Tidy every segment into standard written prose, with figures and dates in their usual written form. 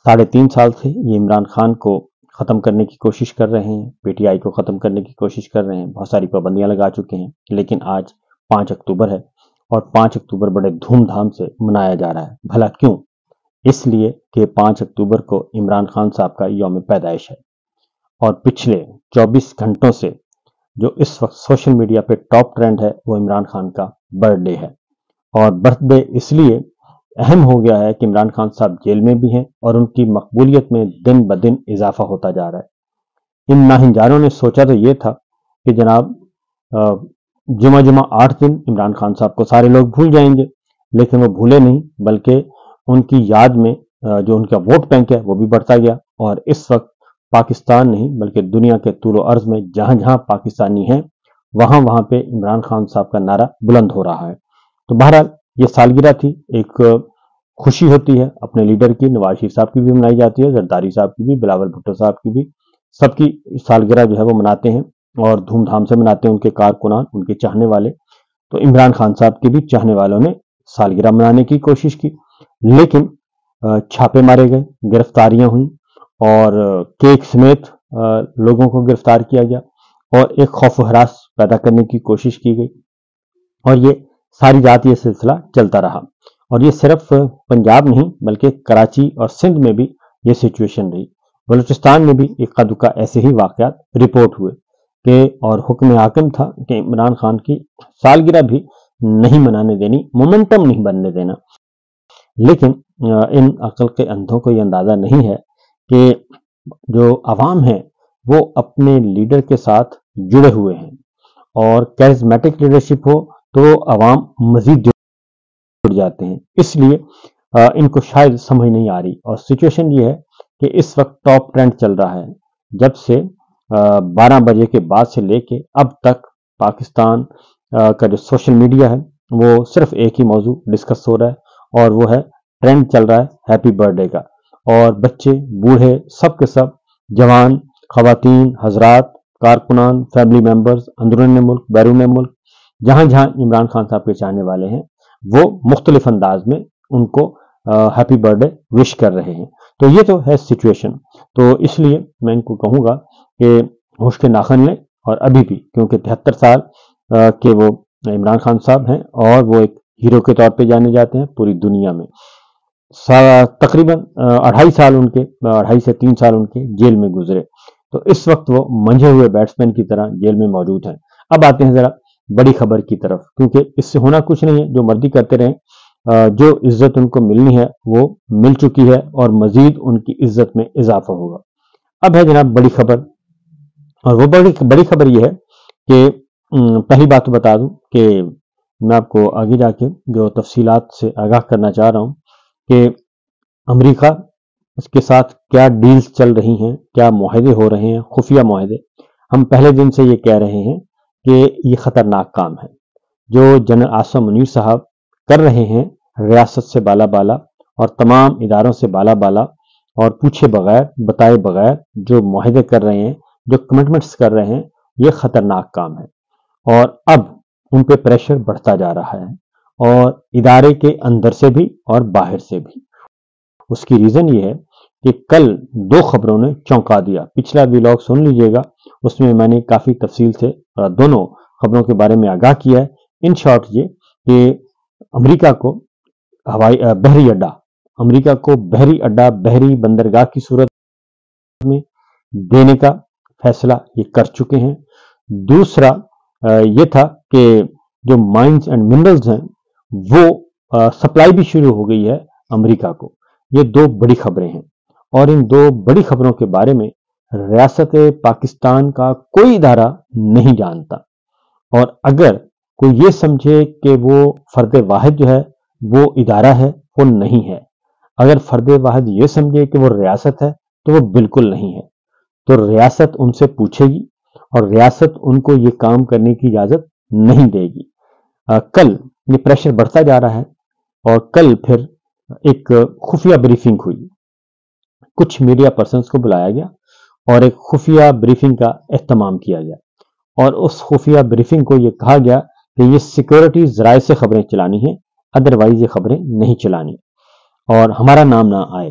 3.5 سال سے یہ عمران خان کو ختم کرنے کی کوشش کر رہے ہیں، پی ٹی آئی کو ختم کرنے کی کوشش کر رہے ہیں، بہت ساری پابندیاں لگا چکے ہیں، لیکن آج 5 اکتوبر ہے اور 5 اکتوبر بڑے دھوم دھام سے منایا جا رہا ہے۔ بھلا کیوں؟ اس لیے کہ 5 اکتوبر کو عمران خان صاحب کا یوم پیدائش ہے، اور پچھلے 24 گھنٹوں سے جو اس وقت سوشل میڈیا پہ ٹاپ ٹرینڈ ہے وہ عمران خان کا برتھ ڈے ہے، اور برتھ ڈے اس لیے اہم ہو گیا ہے کہ عمران خان صاحب جیل میں بھی ہیں اور ان کی مقبولیت میں دن بدن اضافہ ہوتا جا رہا ہے۔ ان ناہنجاروں نے سوچا تو یہ تھا کہ جناب جمعہ 8 دن عمران خان صاحب کو سارے لوگ بھول جائیں گے، لیکن وہ بھولے نہیں، بلکہ ان کی یاد میں جو ان کا ووٹ بینک ہے وہ بھی بڑھتا گیا، اور اس وقت پاکستان نہیں بلکہ دنیا کے طول و عرض میں جہاں جہاں پاکستانی ہیں وہاں پہ عمران خان صاحب کا نعرہ بلند ہو رہا ہے۔ تو بہرحال یہ سالگرہ تھی، ایک خوشی ہوتی ہے اپنے لیڈر کی، نواز شریف صاحب کی بھی منائی جاتی ہے، زرداری صاحب کی بھی، بلاول بھٹو صاحب کی بھی، سب کی سالگرہ جو ہے وہ مناتے ہیں اور دھوم دھام سے مناتے ہیں ان کے کارکنان، ان کے چاہنے والے۔ تو عمران خان صاحب کے بھی چاہنے والوں نے سالگرہ منانے کی کوشش کی، لیکن چھاپے مارے گئے، گرفتاریاں ہوئیں اور کیک سمیت لوگوں کو گرفتار کیا گیا اور ایک خوف و ہراس پیدا کرنے کی کوشش کی گئی، اور یہ ساری رات یہ سلسلہ چلتا رہا۔ اور یہ صرف پنجاب نہیں بلکہ کراچی اور سندھ میں بھی یہ سچویشن رہی، بلوچستان میں بھی اکا دکا ایسے ہی واقعات رپورٹ ہوئے کہ اور حکم حاکم تھا کہ عمران خان کی سالگرہ بھی نہیں منانے دینی، مومنٹم نہیں بننے دینا۔ لیکن ان عقل کے اندھوں کو یہ اندازہ نہیں ہے کہ جو عوام ہیں وہ اپنے لیڈر کے ساتھ جڑے ہوئے ہیں، اور کیریزمیٹک لیڈرشپ ہو تو عوام مزید جڑ جاتے ہیں۔ اس لیے ان کو شاید سمجھ نہیں آ رہی، اور سچویشن یہ ہے کہ اس وقت ٹاپ ٹرینڈ چل رہا ہے، جب سے 12 بجے کے بعد سے لے کے اب تک پاکستان کا جو سوشل میڈیا ہے وہ صرف ایک ہی موضوع ڈسکس ہو رہا ہے، اور وہ ہے ٹرینڈ چل رہا ہے ہیپی برتھ ڈے کا، اور بچے بوڑھے سب کے سب، جوان، خواتین، حضرات، کارکنان، فیملی ممبرز، اندرون ملک، بیرون ملک، جہاں جہاں عمران خان صاحب کے چاہنے والے ہیں وہ مختلف انداز میں ان کو ہیپی برتھ ڈے وش کر رہے ہیں۔ تو یہ تو ہے سچویشن، تو اس لیے میں ان کو کہوں گا کہ ہوش کے ناخن لیں، اور ابھی بھی، کیونکہ 73 سال کے وہ عمران خان صاحب ہیں اور وہ ایک ہیرو کے طور پہ جانے جاتے ہیں پوری دنیا میں۔ تقریباً 2.5 سے 3 سال ان کے جیل میں گزرے، تو اس وقت وہ منجھے ہوئے بیٹسمین کی طرح جیل میں موجود ہیں۔ اب آتے ہیں ذرا بڑی خبر کی طرف، کیونکہ اس سے ہونا کچھ نہیں ہے، جو مرضی کرتے رہیں، جو عزت ان کو ملنی ہے وہ مل چکی ہے، اور مزید ان کی عزت میں اضافہ ہوگا۔ اب ہے جناب بڑی خبر، اور وہ بڑی خبر یہ ہے کہ پہلی بات تو بتا دوں کہ میں آپ کو آگے جا کے جو تفصیلات سے آگاہ کرنا چاہ رہا ہوں کہ امریکہ اس کے ساتھ کیا ڈیلز چل رہی ہیں، کیا معاہدے ہو رہے ہیں، خفیہ معاہدے۔ ہم پہلے دن سے یہ کہہ رہے ہیں کہ یہ خطرناک کام ہے جو جنرل عاصم منیر صاحب کر رہے ہیں، ریاست سے بالا بالا اور تمام اداروں سے بالا بالا، اور پوچھے بغیر بتائے بغیر جو معاہدے کر رہے ہیں، جو کمٹمنٹس کر رہے ہیں، یہ خطرناک کام ہے، اور اب ان پہ پریشر بڑھتا جا رہا ہے، اور ادارے کے اندر سے بھی اور باہر سے بھی۔ اس کی ریزن یہ ہے کہ کل 2 خبروں نے چونکا دیا، پچھلا ویلاگ سن لیجئے گا، اس میں میں نے کافی تفصیل سے دونوں خبروں کے بارے میں آگاہ کیا ہے۔ ان شارٹ یہ کہ امریکہ کو بحری اڈا، بحری بندرگاہ کی صورت میں دینے کا فیصلہ یہ کر چکے ہیں۔ دوسرا یہ تھا کہ جو مائنز اینڈ منرلز ہیں وہ سپلائی بھی شروع ہو گئی ہے امریکہ کو۔ یہ 2 بڑی خبریں ہیں، اور ان 2 بڑی خبروں کے بارے میں ریاست پاکستان کا کوئی ادارہ نہیں جانتا، اور اگر کوئی یہ سمجھے کہ وہ فرد واحد جو ہے وہ ادارہ ہے، وہ نہیں ہے۔ اگر فرد واحد یہ سمجھے کہ وہ ریاست ہے تو وہ بالکل نہیں ہے۔ تو ریاست ان سے پوچھے گی، اور ریاست ان کو یہ کام کرنے کی اجازت نہیں دے گی۔ کل یہ پریشر بڑھتا جا رہا ہے، اور کل پھر ایک خفیہ بریفنگ ہوئی، کچھ میڈیا پرسنز کو بلایا گیا اور ایک خفیہ بریفنگ کا اہتمام کیا گیا، اور اس خفیہ بریفنگ کو یہ کہا گیا کہ یہ سیکورٹی ذرائع سے خبریں چلانی ہیں، ادروائز یہ خبریں نہیں چلانی، اور ہمارا نام نہ آئے۔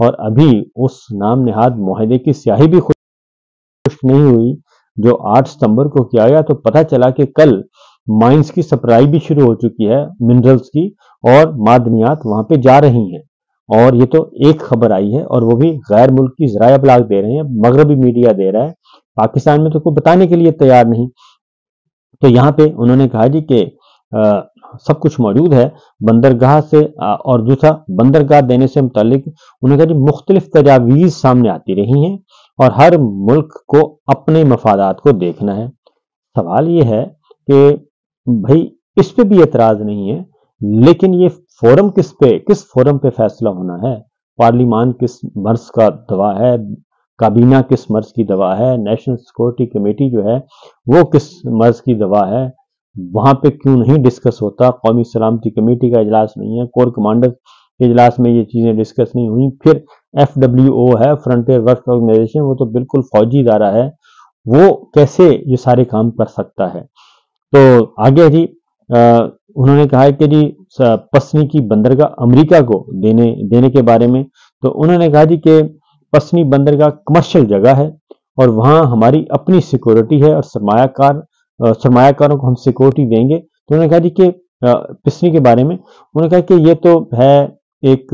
اور ابھی اس نام نہاد معاہدے کی سیاہی بھی خشک نہیں ہوئی جو 8 ستمبر کو کیا گیا، تو پتہ چلا کہ کل مائنز کی سپلائی بھی شروع ہو چکی ہے، منرلز کی، اور معدنیات وہاں پہ جا رہی ہیں۔ اور یہ تو ایک خبر آئی ہے، اور وہ بھی غیر ملکی ذرائع ابلاغ دے رہے ہیں، مغربی میڈیا دے رہا ہے، پاکستان میں تو کوئی بتانے کے لیے تیار نہیں۔ تو یہاں پہ انہوں نے کہا جی کہ سب کچھ موجود ہے بندرگاہ سے، اور دوسرا بندرگاہ دینے سے متعلق انہوں نے کہا جی مختلف تجاویز سامنے آتی رہی ہیں، اور ہر ملک کو اپنے مفادات کو دیکھنا ہے۔ سوال یہ ہے کہ بھائی اس پہ بھی اعتراض نہیں ہے، لیکن یہ فورم کس فورم پہ فیصلہ ہونا ہے؟ پارلیمان کس مرض کا دوا ہے، کابینہ کس مرض کی دوا ہے، نیشنل سیکورٹی کمیٹی جو ہے وہ کس مرض کی دوا ہے، وہاں پہ کیوں نہیں ڈسکس ہوتا؟ قومی سلامتی کمیٹی کا اجلاس نہیں ہے، کور کمانڈر کے اجلاس میں یہ چیزیں ڈسکس نہیں ہوئی۔ پھر FWO ہے، فرنٹیئر ورک آرگنائزیشن، وہ تو بالکل فوجی ادارہ ہے، وہ کیسے یہ سارے کام کر سکتا ہے؟ تو آگے جی انہوں نے کہا کہ جی پسنی کی بندرگاہ امریکہ کو دینے کے بارے میں، تو انہوں نے کہا جی کہ پسنی بندرگاہ کمرشل جگہ ہے، اور وہاں ہماری اپنی سیکورٹی ہے، اور سرمایہ کاروں کو ہم سیکورٹی دیں گے۔ تو انہوں نے کہا جی کہ پسنی کے بارے میں انہوں نے کہا کہ یہ تو ہے ایک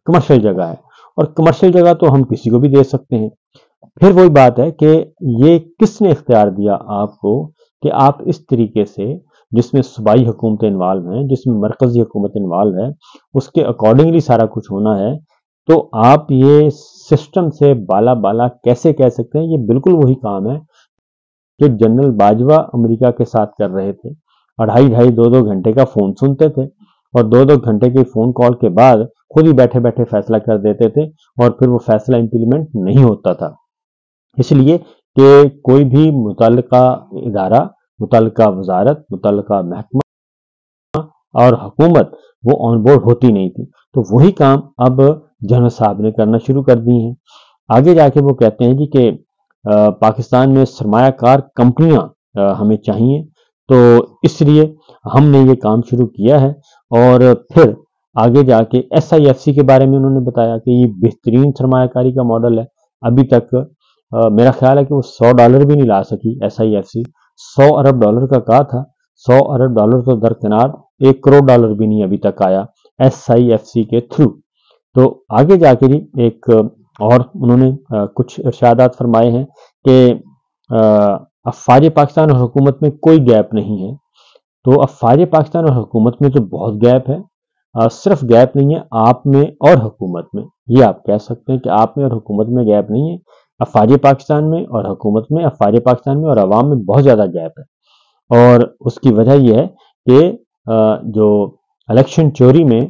کمرشل جگہ ہے، اور کمرشل جگہ تو ہم کسی کو بھی دے سکتے ہیں۔ پھر وہی بات ہے کہ یہ کس نے اختیار دیا آپ کو کہ آپ اس طریقے سے، جس میں صوبائی حکومتیں انوالو ہیں، جس میں مرکزی حکومت انوالو ہے، اس کے اکارڈنگلی سارا کچھ ہونا ہے، تو آپ یہ سسٹم سے بالا کیسے کہہ سکتے ہیں؟ یہ بالکل وہی کام ہے کہ جنرل باجوہ امریکہ کے ساتھ کر رہے تھے، 2.5 گھنٹے کا فون سنتے تھے، اور 2 گھنٹے کی فون کال کے بعد خود ہی بیٹھے بیٹھے فیصلہ کر دیتے تھے، اور پھر وہ فیصلہ امپلیمنٹ نہیں ہوتا تھا۔ اس لیے کہ کوئی بھی متعلقہ ادارہ، متعلقہ وزارت، متعلقہ محکمہ اور حکومت وہ آن بورڈ ہوتی نہیں تھی۔ تو وہی کام اب جنرل صاحب نے کرنا شروع کر دی ہیں۔ آگے جا کے وہ کہتے ہیں جی کہ پاکستان میں سرمایہ کار کمپنیاں ہمیں چاہیے، تو اس لیے ہم نے یہ کام شروع کیا ہے۔ اور پھر آگے جا کے SIFC کے بارے میں انہوں نے بتایا کہ یہ بہترین سرمایہ کاری کا ماڈل ہے۔ ابھی تک میرا خیال ہے کہ وہ $100 بھی نہیں لا سکی SIFC۔ $100 ارب کا کہا تھا، $100 ارب تو درکنار، $1 کروڑ بھی نہیں ابھی تک آیا SIFC کے تھرو۔ تو آگے جا کے ایک اور انہوں نے کچھ ارشادات فرمائے ہیں کہ افواج پاکستان اور حکومت میں کوئی گیپ نہیں ہے۔ تو افواج پاکستان اور حکومت میں تو بہت گیپ ہے، صرف گیپ نہیں ہے آپ میں اور حکومت میں۔ یہ آپ کہہ سکتے ہیں کہ آپ میں اور حکومت میں گیپ نہیں ہے، افواج پاکستان میں اور حکومت میں، افواج پاکستان میں اور عوام میں بہت زیادہ گیپ ہے۔ اور اس کی وجہ یہ ہے کہ جو الیکشن چوری میں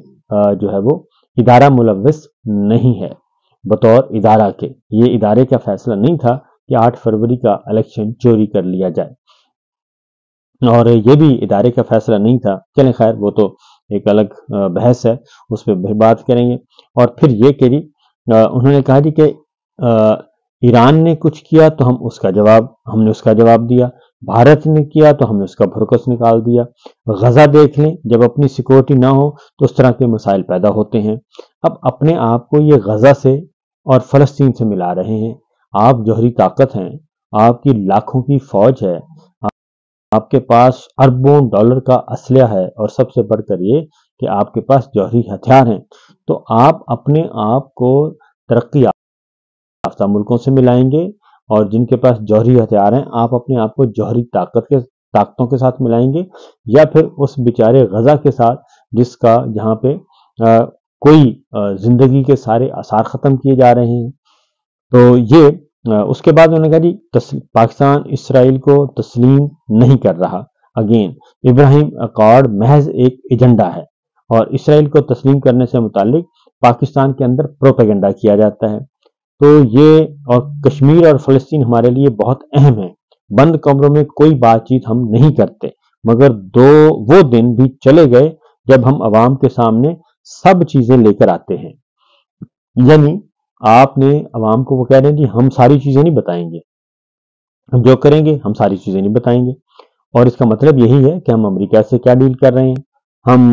جو ہے وہ ادارہ ملوث نہیں ہے بطور ادارہ کے، یہ ادارے کا فیصلہ نہیں تھا کہ 8 فروری کا الیکشن چوری کر لیا جائے، اور یہ بھی ادارے کا فیصلہ نہیں تھا۔ چلیں خیر، وہ تو ایک الگ بحث ہے، اس پہ بھی بات کریں گے۔ اور پھر یہ کہ انہوں نے کہا جی کہ ایران نے کچھ کیا تو ہم نے اس کا جواب دیا، بھارت نے کیا تو ہم نے اس کا بھرکس نکال دیا۔ غزہ دیکھ لیں، جب اپنی سیکورٹی نہ ہو تو اس طرح کے مسائل پیدا ہوتے ہیں۔ اب اپنے آپ کو یہ غزہ سے اور فلسطین سے ملا رہے ہیں۔ آپ جوہری طاقت ہیں، آپ کی لاکھوں کی فوج ہے، آپ کے پاس اربوں ڈالر کا اسلحہ ہے، اور سب سے بڑھ کر یہ کہ آپ کے پاس جوہری ہتھیار ہیں۔ تو آپ اپنے آپ کو ترقی یافتہ ملکوں سے ملائیں گے، اور جن کے پاس جوہری ہتھیار ہیں آپ اپنے آپ کو جوہری طاقتوں کے ساتھ ملائیں گے، یا پھر اس بیچارے غزہ کے ساتھ جہاں پہ کوئی زندگی کے سارے آثار ختم کیے جا رہے ہیں۔ تو یہ اس کے بعد انہوں نے کہا جی پاکستان اسرائیل کو تسلیم نہیں کر رہا۔ اگین ابراہیم اکارڈ محض ایک ایجنڈا ہے، اور اسرائیل کو تسلیم کرنے سے متعلق پاکستان کے اندر پروپیگنڈا کیا جاتا ہے۔ تو یہ، اور کشمیر اور فلسطین ہمارے لیے بہت اہم ہے، بند کمروں میں کوئی بات چیت ہم نہیں کرتے، مگر وہ دن بھی چلے گئے جب ہم عوام کے سامنے سب چیزیں لے کر آتے ہیں۔ یعنی آپ نے عوام کو وہ کہہ رہے ہیں جی ہم ساری چیزیں نہیں بتائیں گے، ہم جو کریں گے ہم ساری چیزیں نہیں بتائیں گے، اور اس کا مطلب یہی ہے کہ ہم امریکہ سے کیا ڈیل کر رہے ہیں، ہم